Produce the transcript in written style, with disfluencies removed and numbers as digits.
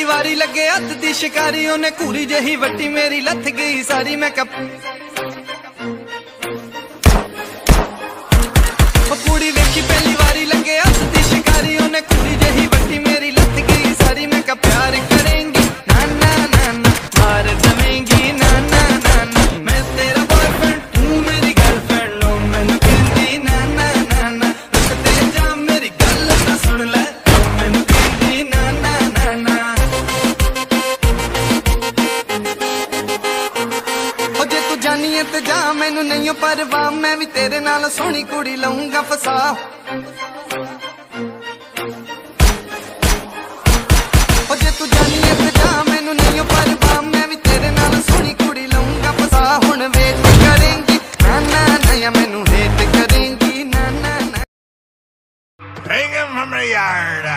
वारी लगे हथ दी शिकारी उन्हें घूरी जही वट्टी मेरी लथ गई सारी। मैं कुड़ी वेखी पहली वारी लगे हथ दी शिकारी उन्हें घूरी जही वट्टी मेरी लथ गई सारी। मैं का प्यार करेंगी ना ना ना ना मार जमेंगी ना ना ना ना। मैं तेरा बॉयफ्रेंड तू मेरी गर्लफ्रेंड लो मैनू कहंदी ना ना ना ना। रुकते जा मेरी गल ना सुन ले मैनू कहंदी ना ना ना ना। ओ जे तू जानी है ते जा मैनू नहीं परवाह मैं भी तेरे नाल सोहनी कुड़ी लऊंगा फसा। ओ जे तू जानी है ते जा मैनू नहीं परवाह मैं भी तेरे नाल सोहनी कुड़ी लऊंगा फसा। हुण वेट करेंगी ना ना ना या मैनू हेट करेंगी ना ना ना। Take him from the yard.